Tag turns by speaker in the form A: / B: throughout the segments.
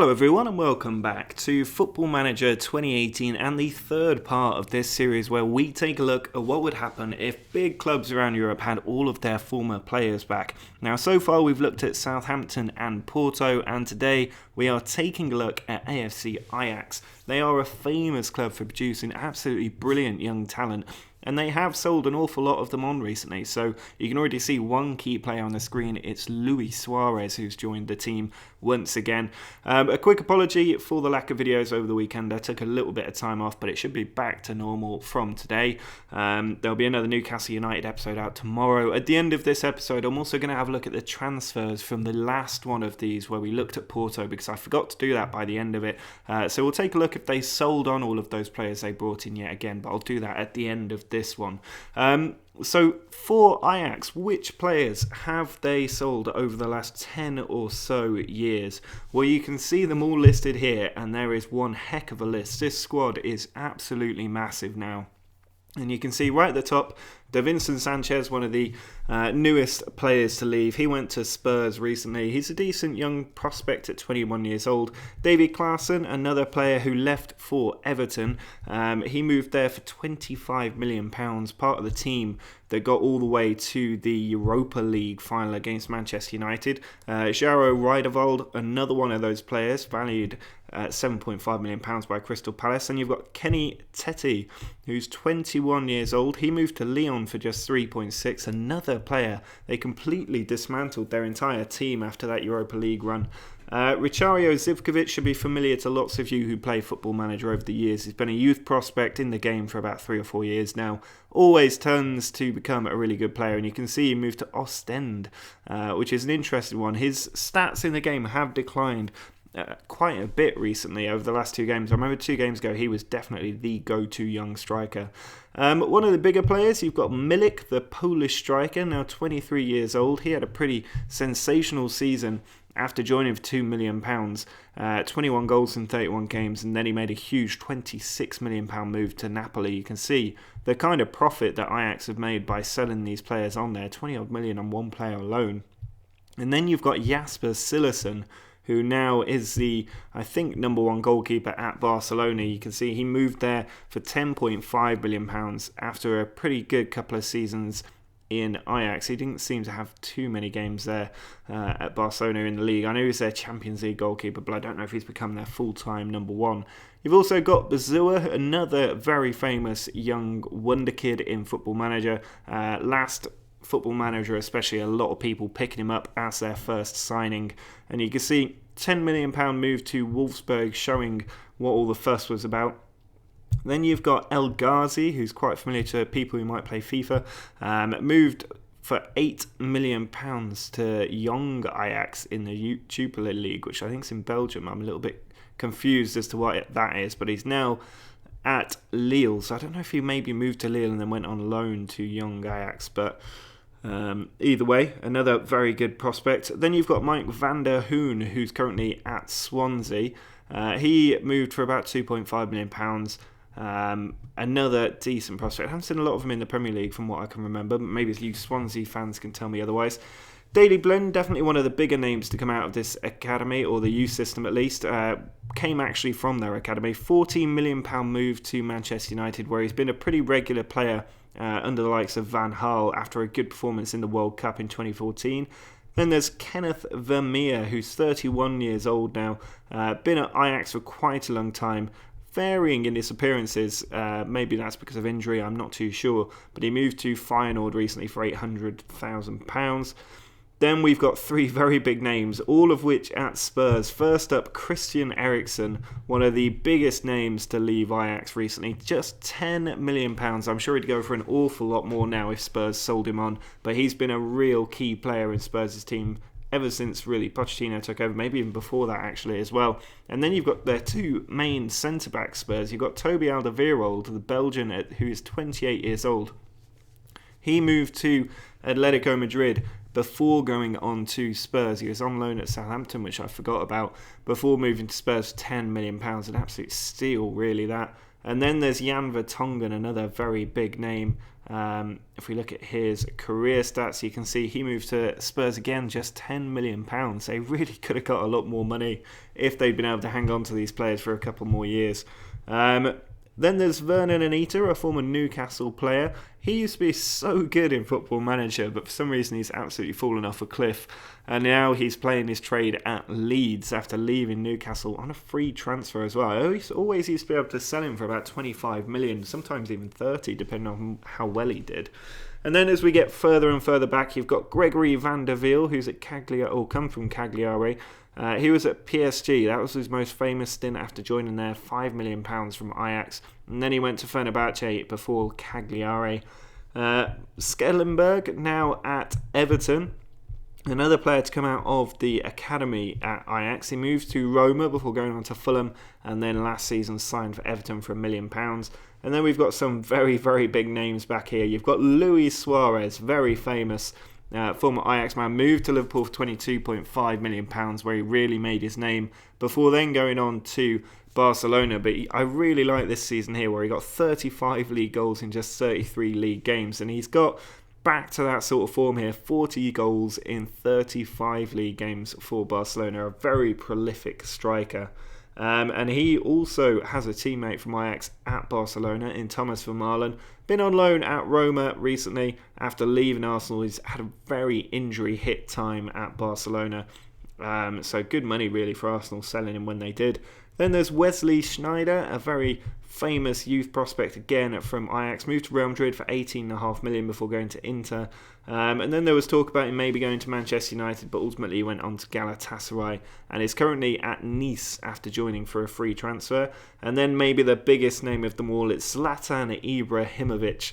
A: Hello everyone and welcome back to Football Manager 2018 and the third part of this series where we take a look at what would happen if big clubs around Europe had all of their former players back. Now so far we've looked at Southampton and Porto, and today we are taking a look at AFC Ajax. They are a famous club for producing absolutely brilliant young talent, and they have sold an awful lot of them on recently, so you can already see one key player on the screen. It's Luis Suarez, who's joined the team once again. A quick apology for the lack of videos over the weekend. I took a little bit of time off, but it should be back to normal from today. There'll be another Newcastle United episode out tomorrow. At the end of this episode, I'm also going to have a look at the transfers from the last one of these where we looked at Porto, because I forgot to do that by the end of it. So we'll take a look if they sold on all of those players they brought in yet again, but I'll do that at the end of this one. So for Ajax, which players have they sold over the last 10 or so years? Well, you can see them all listed here, and there is one heck of a list. This squad is absolutely massive now. And you can see right at the top, Davinson Sanchez, one of the newest players to leave. He went to Spurs recently. He's a decent young prospect at 21 years old. David Claussen, another player who left for Everton. He moved there for £25 million, part of the team that got all the way to the Europa League final against Manchester United. Jaro Rijdervold, another one of those players, valued at £7.5 million by Crystal Palace. And you've got Kenny Tete, who's 21 years old. He moved to Lyon for just 3.6. Another player. They completely dismantled their entire team after that Europa League run. Richario Zivkovic should be familiar to lots of you who play Football Manager over the years. He's been a youth prospect in the game for about 3 or 4 years now. Always turns to become a really good player, and you can see he moved to Ostend, which is an interesting one. His stats in the game have declined quite a bit recently over the last 2 games. I remember 2 games ago he was definitely the go-to young striker. One of the bigger players, you've got Milik, the Polish striker, now 23 years old. He had a pretty sensational season after joining for £2 million, 21 goals in 31 games, and then he made a huge £26 million move to Napoli. You can see the kind of profit that Ajax have made by selling these players on there, 20 odd million on one player alone. And then you've got Jasper Cillessen, who now is the, I think, number 1 goalkeeper at Barcelona. You can see he moved there for £10.5 million after a pretty good couple of seasons in Ajax. He didn't seem to have too many games there at Barcelona in the league. I know he's their Champions League goalkeeper, but I don't know if he's become their full-time number 1. You've also got Bazua, another very famous young wonder kid in Football Manager. Last Football Manager especially, a lot of people picking him up as their first signing, and you can see £10 million move to Wolfsburg, showing what all the fuss was about. Then you've got El Ghazi, who's quite familiar to people who might play FIFA, moved for £8 million to Young Ajax in the Jupiler League, which I think is in Belgium. I'm a little bit confused as to what that is, but he's now at Lille, so I don't know if he maybe moved to Lille and then went on loan to Young Ajax, but either way, another very good prospect. Then you've got Mike van der Hoon, who's currently at Swansea. He moved for about £2.5 million. Another decent prospect. I haven't seen a lot of him in the Premier League from what I can remember, but maybe you Swansea fans can tell me otherwise. Daily Blend, definitely one of the bigger names to come out of this academy, or the youth system at least, came actually from their academy. £14 million move to Manchester United, where he's been a pretty regular player under the likes of Van Gaal after a good performance in the World Cup in 2014. Then there's Kenneth Vermeer, who's 31 years old now, been at Ajax for quite a long time, varying in his appearances. Maybe that's because of injury, I'm not too sure, but he moved to Feyenoord recently for £800,000. Then we've got 3 very big names, all of which at Spurs. First up, Christian Eriksen, one of the biggest names to leave Ajax recently. Just £10 million. I'm sure he'd go for an awful lot more now if Spurs sold him on, but he's been a real key player in Spurs' team ever since really Pochettino took over, maybe even before that actually as well. And then you've got their 2 main centre-back Spurs. You've got Toby Alderweireld, the Belgian who is 28 years old. He moved to Atletico Madrid before going on to Spurs. He was on loan at Southampton, which I forgot about, before moving to Spurs for £10 million. An absolute steal, really, that. And then there's Jan Vertonghen, another very big name If we look at his career stats, you can see he moved to Spurs again, just £10 million. They really could have got a lot more money if they'd been able to hang on to these players for a couple more years. Then there's Vernon Anita, a former Newcastle player. He used to be so good in Football Manager, but for some reason he's absolutely fallen off a cliff. And now he's playing his trade at Leeds after leaving Newcastle on a free transfer as well. I always used to be able to sell him for about 25 million, sometimes even 30, depending on how well he did. And then as we get further and further back, you've got Gregory Van Der Wiel, who's at come from Cagliari. He was at PSG. That was his most famous stint after joining there, £5 million from Ajax. And then he went to Fenerbahce before Cagliari. Skellenberg now at Everton. Another player to come out of the academy at Ajax. He moved to Roma before going on to Fulham, and then last season signed for Everton for £1 million. And then we've got some very, very big names back here. You've got Luis Suarez, very famous former Ajax man, moved to Liverpool for £22.5 million, where he really made his name before then going on to Barcelona. But I really like this season here, where he got 35 league goals in just 33 league games, and he's got back to that sort of form here, 40 goals in 35 league games for Barcelona, a very prolific striker. And he also has a teammate from Ajax at Barcelona in Thomas Vermaelen. Been on loan at Roma recently after leaving Arsenal. He's had a very injury hit time at Barcelona. So good money really for Arsenal selling him when they did. Then there's Wesley Sneijder, a very famous youth prospect again from Ajax. Moved to Real Madrid for £18.5 million before going to Inter. And then there was talk about him maybe going to Manchester United, but ultimately he went on to Galatasaray and is currently at Nice after joining for a free transfer. And then maybe the biggest name of them all, it's Zlatan Ibrahimovic.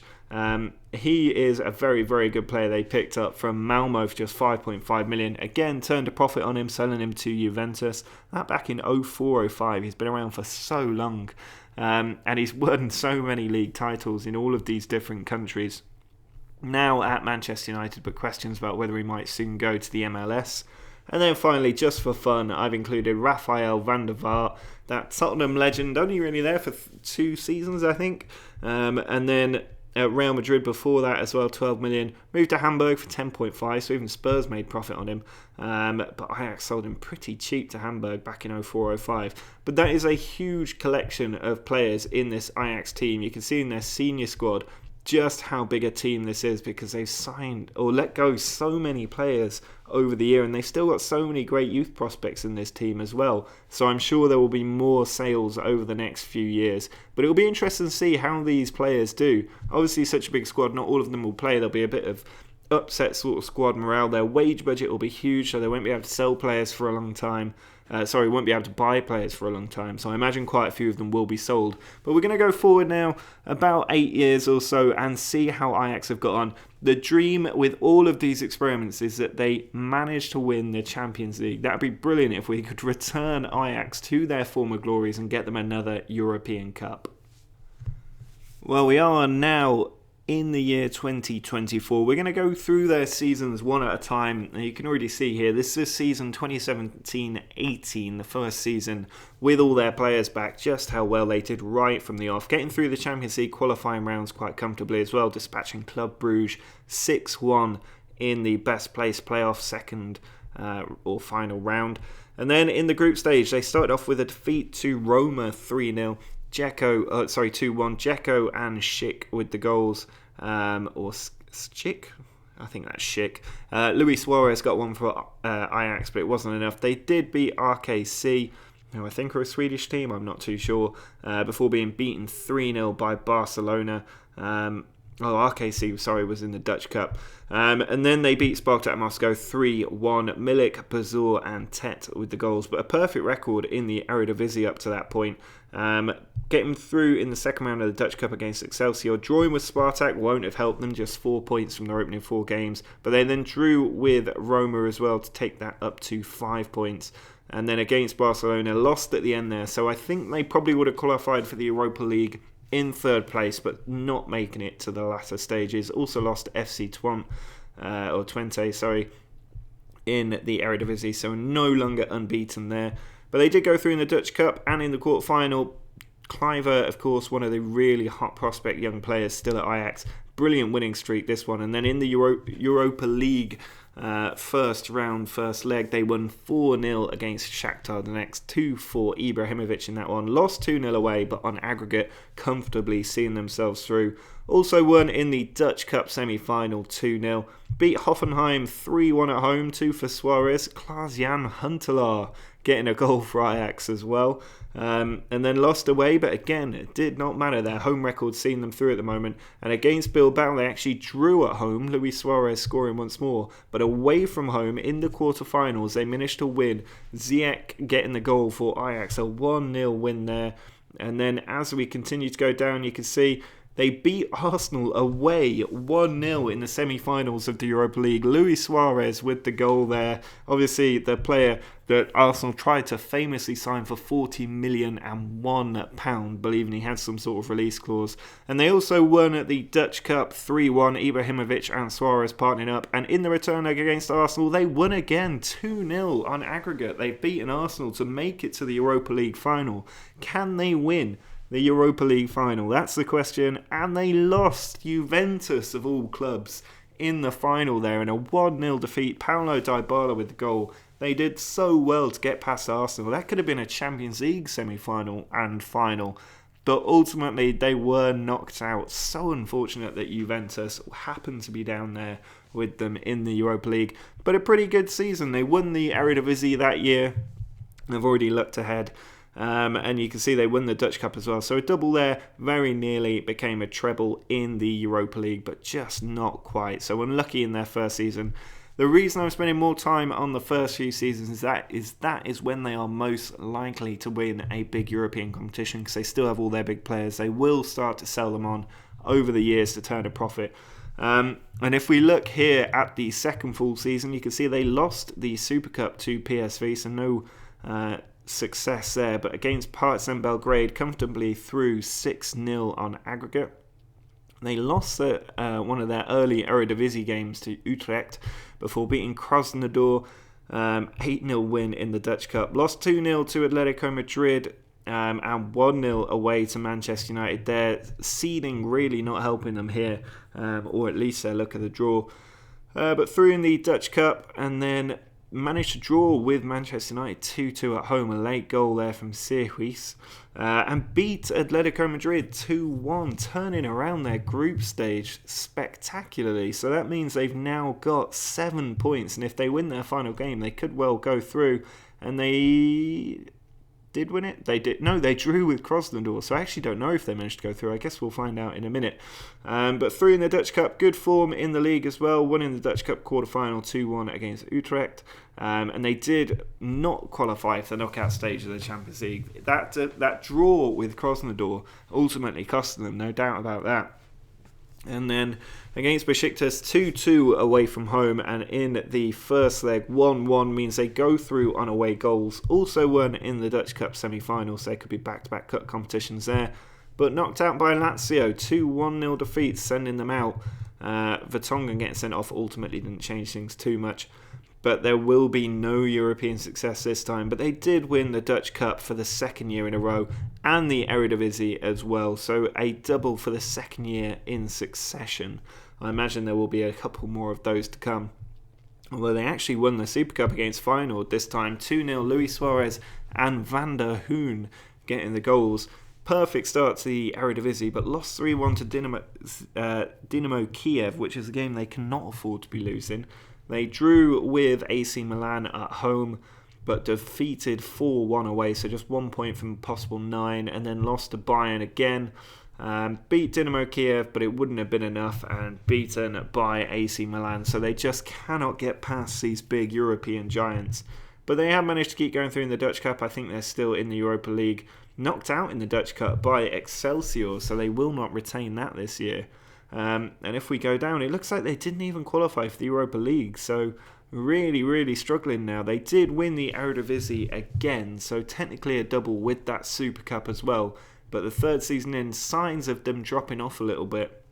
A: He is a very, very good player they picked up from Malmo for just £5.5 million. Again, turned a profit on him, selling him to Juventus. That back in 04-05. He's been around for so long. And he's won so many league titles in all of these different countries. Now at Manchester United, but questions about whether he might soon go to the MLS. And then finally, just for fun, I've included Rafael van der Vaart, that Tottenham legend, only really there for 2 seasons, I think. And then at Real Madrid before that as well, 12 million. Moved to Hamburg for 10.5, so even Spurs made profit on him. But Ajax sold him pretty cheap to Hamburg back in 04-05. But that is a huge collection of players in this Ajax team. You can see in their senior squad just how big a team this is, because they've signed or let go so many players over the year, and they've still got so many great youth prospects in this team as well. So I'm sure there will be more sales over the next few years, but it'll be interesting to see how these players do. Obviously such a big squad, not all of them will play. There'll be a bit of upset sort of squad morale. Their wage budget will be huge, so they won't be able to sell players for a long time. Won't be able to buy players for a long time. So I imagine quite a few of them will be sold. But we're going to go forward now about 8 years or so and see how Ajax have got on. The dream with all of these experiments is that they manage to win the Champions League. That would be brilliant if we could return Ajax to their former glories and get them another European Cup. Well, we are now in the year 2024. We're going to go through their seasons one at a time. And you can already see here, this is season 2017-18, the first season with all their players back, just how well they did right from the off. Getting through the Champions League qualifying rounds quite comfortably as well, dispatching Club Brugge 6-1 in the best place playoff second or final round. And then in the group stage, they started off with a defeat to Roma 3-0. 2-1. Dzeko and Schick with the goals. Or Schick? I think that's Schick. Luis Suarez got one for Ajax, but it wasn't enough. They did beat RKC, who I think are a Swedish team, I'm not too sure, before being beaten 3-0 by Barcelona. RKC, was in the Dutch Cup. And then they beat Spartak Moscow 3-1. Milik, Bazur and Tet with the goals. But a perfect record in the Eredivisie up to that point. Getting through in the second round of the Dutch Cup against Excelsior. Drawing with Spartak won't have helped them, just 4 points from their opening 4 games. But they then drew with Roma as well to take that up to 5 points. And then against Barcelona, lost at the end there. So I think they probably would have qualified for the Europa League in third place, but not making it to the latter stages. Also lost to FC Twente, in the Eredivisie, so no longer unbeaten there. But they did go through in the Dutch Cup and in the quarterfinal. Kluivert, of course, one of the really hot prospect young players still at Ajax, brilliant winning streak, this one. And then in the Europa League first leg, they won 4-0 against Shakhtar Donetsk, 2-4 Ibrahimovic in that one. Lost 2-0 away, but on aggregate, comfortably seeing themselves through. Also won in the Dutch Cup semi-final 2-0. Beat Hoffenheim 3-1 at home, 2 for Suarez. Klaas-Jan Huntelaar getting a goal for Ajax as well. And then lost away, but again, it did not matter. Their home record seeing them through at the moment. And against Bilbao, they actually drew at home, Luis Suarez scoring once more. But away from home, in the quarterfinals, they managed to win. Ziyech getting the goal for Ajax, a 1-0 win there. And then as we continue to go down, you can see they beat Arsenal away 1-0 in the semi-finals of the Europa League. Luis Suarez with the goal there. Obviously, the player that Arsenal tried to famously sign for £40 million and £1, believing he had some sort of release clause. And they also won at the Dutch Cup 3-1, Ibrahimovic and Suarez partnering up. And in the return leg against Arsenal, they won again 2-0 on aggregate. They've beaten Arsenal to make it to the Europa League final. Can they win the Europa League final? That's the question. And they lost, Juventus of all clubs, in the final there in a 1-0 defeat. Paulo Dybala with the goal. They did so well to get past Arsenal. That could have been a Champions League semi-final and final. But ultimately, they were knocked out. So unfortunate that Juventus happened to be down there with them in the Europa League. But a pretty good season. They won the Eredivisie that year. They've already looked ahead. And you can see they won the Dutch Cup as well. So a double there, very nearly became a treble in the Europa League, but just not quite. So unlucky in their first season. The reason I'm spending more time on the first few seasons is that is when they are most likely to win a big European competition, because they still have all their big players. They will start to sell them on over the years to turn a profit. And if we look here at the second full season, you can see they lost the Super Cup to PSV, so no success there. But against Partizan Belgrade, comfortably through 6-0 on aggregate. They lost one of their early Eredivisie games to Utrecht before beating Krasnodar, 8-0 win in the Dutch Cup. Lost 2-0 to Atletico Madrid and 1-0 away to Manchester United. Their seeding really not helping them here, or at least their look at the draw. But through in the Dutch Cup and then managed to draw with Manchester United 2-2 at home, a late goal there from Sirhuis, and beat Atletico Madrid 2-1, turning around their group stage spectacularly. So that means they've now got 7 points, and if they win their final game, they could well go through. And they did win it? They did. No, they drew with Krasnodar, so I actually don't know if they managed to go through. I guess we'll find out in a minute. But through in the Dutch Cup, good form in the league as well. Won in the Dutch Cup quarter-final 2-1 against Utrecht. And they did not qualify for the knockout stage of the Champions League. That draw with Krasnodar ultimately cost them, no doubt about that. And then against Besiktas, 2-2 away from home, and in the first leg, 1-1 means they go through on away goals. Also won in the Dutch Cup semi-finals, so there could be back-to-back cup competitions there. But knocked out by Lazio, 2-1-0 defeats, sending them out. Vertonghen getting sent off ultimately didn't change things too much. But there will be no European success this time. But they did win the Dutch Cup for the second year in a row, and the Eredivisie as well. So a double for the second year in succession. I imagine there will be a couple more of those to come. Although they actually won the Super Cup against Feyenoord this time. 2-0, Luis Suarez and Van der Hoon getting the goals. Perfect start to the Eredivisie, but lost 3-1 to Dynamo Kiev, which is a game they cannot afford to be losing. They drew with AC Milan at home, but defeated 4-1 away, so just 1 point from possible 9, and then lost to Bayern again. Beat Dynamo Kiev, but it wouldn't have been enough, and beaten by AC Milan, so they just cannot get past these big European giants. But they have managed to keep going through in the Dutch Cup. I think they're still in the Europa League. Knocked out in the Dutch Cup by Excelsior, so they will not retain that this year. And if we go down, it looks like they didn't even qualify for the Europa League, so really, really struggling now. They did win the Eredivisie again, so technically a double with that Super Cup as well, but the third season in, signs of them dropping off a little bit.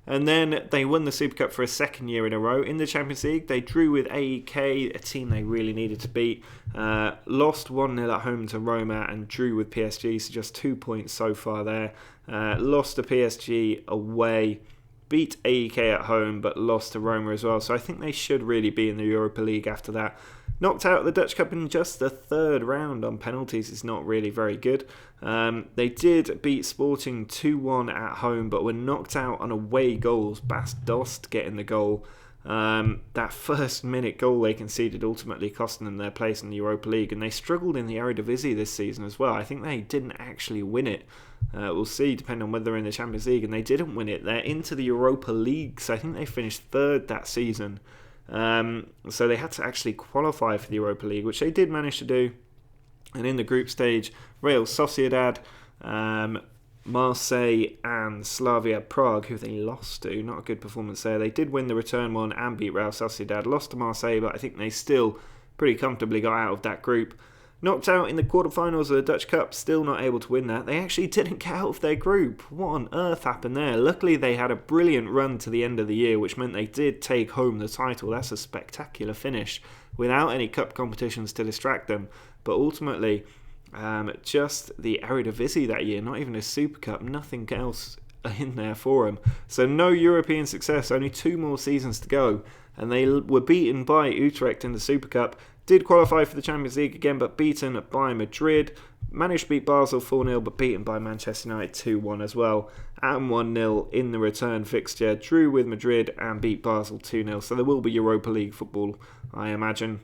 A: And then they won the Super Cup for a second year in a row. In the Champions League, they drew with AEK, a team they really needed to beat. Lost 1-0 at home to Roma and drew with PSG, so just 2 points so far there. Lost to PSG away, beat AEK at home, but lost to Roma as well. So I think they should really be in the Europa League after that. Knocked out of the Dutch Cup in just the third round on penalties is not really very good. They did beat Sporting 2-1 at home, but were knocked out on away goals. Bas Dost getting the goal. That first minute goal they conceded ultimately costing them their place in the Europa League, and they struggled in the Eredivisie this season as well. I think they didn't actually win it. We'll see, depending on whether they're in the Champions League, and they didn't win it. They're into the Europa League, so I think they finished third that season. So they had to actually qualify for the Europa League, which they did manage to do. And in the group stage, Real Sociedad, Marseille and Slavia Prague, who they lost to. Not a good performance there. They did win the return one and beat Real Sociedad. Lost to Marseille, but I think they still pretty comfortably got out of that group. Knocked out in the quarterfinals of the Dutch Cup, still not able to win that. They actually didn't get out of their group. What on earth happened there? Luckily, they had a brilliant run to the end of the year, which meant they did take home the title. That's a spectacular finish without any cup competitions to distract them. But ultimately, just the Eredivisie that year, not even a Super Cup, nothing else in there for them. So no European success, only 2 more seasons to go. And they were beaten by Utrecht in the Super Cup. Did qualify for the Champions League again, but beaten by Madrid. Managed to beat Basel 4-0, but beaten by Manchester United 2-1 as well. And 1-0 in the return fixture. Drew with Madrid and beat Basel 2-0. So there will be Europa League football, I imagine.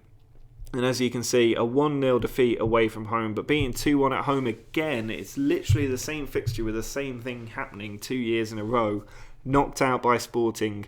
A: And as you can see, a 1-0 defeat away from home, but being 2-1 at home again, it's literally the same fixture with the same thing happening 2 years in a row. Knocked out by Sporting,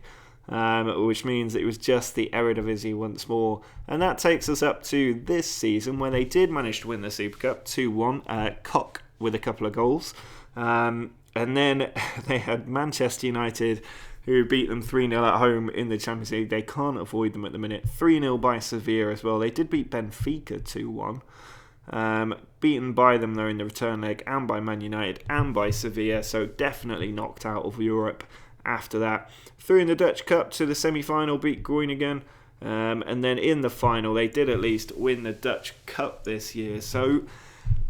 A: which means it was just the Eredivisie once more. And that takes us up to this season, where they did manage to win the Super Cup 2-1, Koch with a couple of goals. And then they had Manchester United, who beat them 3-0 at home in the Champions League. They can't avoid them at the minute. 3-0 by Sevilla as well. They did beat Benfica 2-1. Beaten by them though in the return leg, and by Man United and by Sevilla, so definitely knocked out of Europe after that. Through in the Dutch Cup to the semi-final, beat Groningen. And then in the final, they did at least win the Dutch Cup this year. So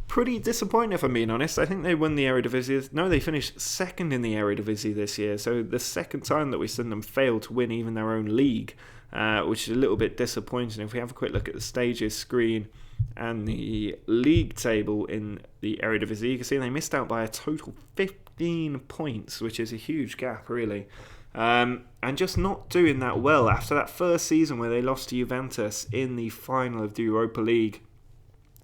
A: pretty disappointing, if I'm being honest. I think they won the Eredivisie. No, they finished second in the Eredivisie this year. So the second time that we've seen them fail to win even their own league, which is a little bit disappointing. If we have a quick look at the stages screen and the league table in the Eredivisie, you can see they missed out by a total 15 points, which is a huge gap, really. And just not doing that well after that first season where they lost to Juventus in the final of the Europa League.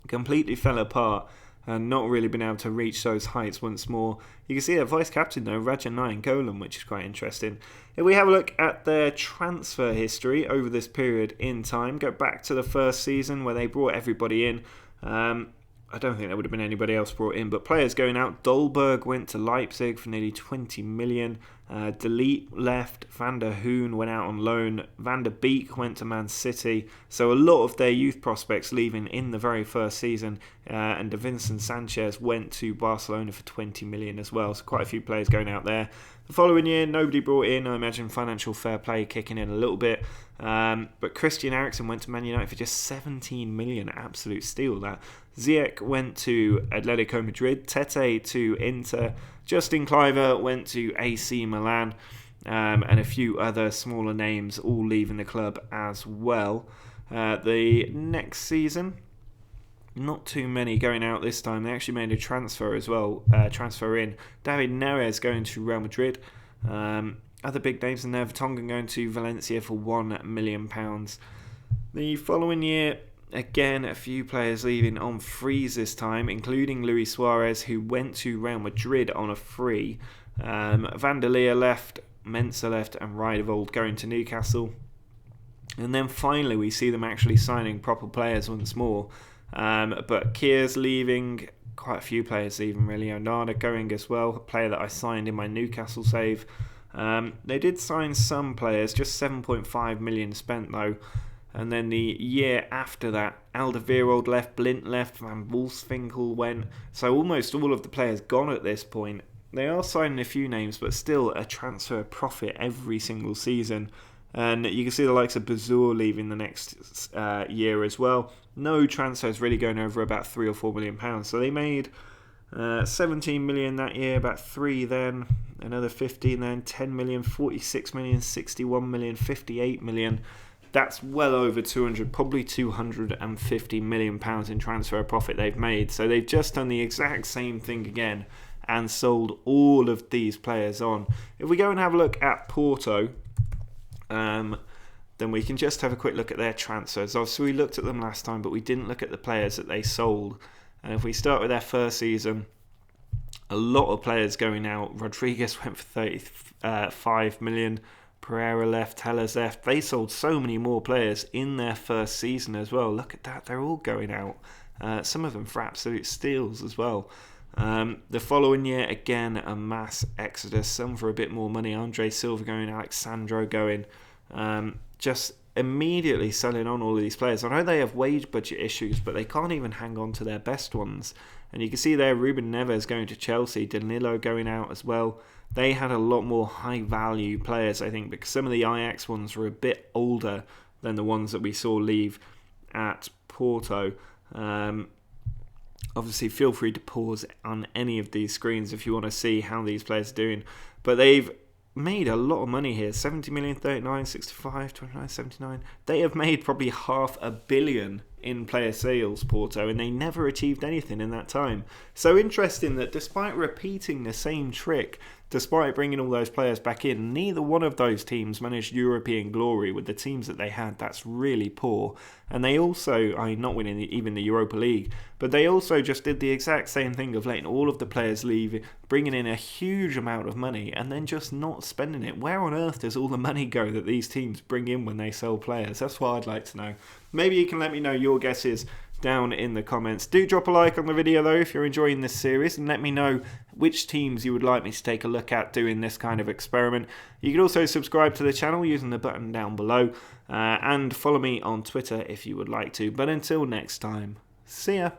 A: Completely fell apart and not really been able to reach those heights once more. You can see their vice-captain though, Raja Nainggolan, which is quite interesting. If we have a look at their transfer history over this period in time, go back to the first season where they brought everybody in. I don't think there would have been anybody else brought in, but players going out. Dolberg went to Leipzig for nearly 20 million. De Ligt left. Van der Hoon went out on loan. Van der Beek went to Man City. So a lot of their youth prospects leaving in the very first season. And Davinson Sanchez went to Barcelona for 20 million as well. So quite a few players going out there. The following year, nobody brought in. I imagine financial fair play kicking in a little bit. But Christian Eriksen went to Man United for just 17 million. Absolute steal, that. Ziyech went to Atletico Madrid. Tete to Inter. Justin Kluivert went to AC Milan. And a few other smaller names all leaving the club as well. The next season, not too many going out this time. They actually made a transfer as well. Transfer in. David Neres going to Real Madrid. Other big names in there. Vertonghen going to Valencia for £1 million. The following year, again, a few players leaving on frees this time, including Luis Suarez, who went to Real Madrid on a free. Van der Leer left, Mensah left, and Rijdevold going to Newcastle. And then finally, we see them actually signing proper players once more. But Kiers leaving, quite a few players leaving really. Onana going as well, a player that I signed in my Newcastle save. They did sign some players, just 7.5 million spent though. And then the year after that, Alderweireld left, Blint left, Van Wolfswinkel went. So almost all of the players gone at this point. they are signing a few names, but still a transfer profit every single season. And you can see the likes of Bazour leaving the next year as well. No transfers really going over about £3 or £4 million. So they made 17 million that year, about 3 then, another 15 then, 10 million, 46 million, 61 million, 58 million. That's well over 200, probably 250 million pounds in transfer profit they've made. So they've just done the exact same thing again and sold all of these players on. If we go and have a look at Porto, then we can just have a quick look at their transfers. Obviously, we looked at them last time, but we didn't look at the players that they sold. And if we start with their first season, a lot of players going out. Rodriguez went for 35 million. Pereira left, Tellers left. They sold so many more players in their first season as well. Look at that, they're all going out. Some of them for absolute steals as well. The following year, again, a mass exodus. Some for a bit more money. Andre Silva going, Alexandro going. Just immediately selling on all of these players. I know they have wage budget issues, but they can't even hang on to their best ones. And you can see there, Ruben Neves going to Chelsea, Danilo going out as well. They had a lot more high-value players, I think, because some of the Ajax ones were a bit older than the ones that we saw leave at Porto. Obviously, feel free to pause on any of these screens if you want to see how these players are doing. But they've made a lot of money here. 70 million, 39, 65, 29, 79. They have made probably £500 million in player sales, Porto, and they never achieved anything in that time. So interesting that despite repeating the same trick, despite bringing all those players back in, neither one of those teams managed European glory with the teams that they had. That's really poor. And they also, not winning even the Europa League, but they also just did the exact same thing of letting all of the players leave, bringing in a huge amount of money, and then just not spending it. Where on earth does all the money go that these teams bring in when they sell players? That's what I'd like to know. Maybe you can let me know your guesses down in the comments. Do drop a like on the video though if you're enjoying this series, and let me know which teams you would like me to take a look at doing this kind of experiment. You can also subscribe to the channel using the button down below, and follow me on Twitter if you would like to. But until next time, see ya.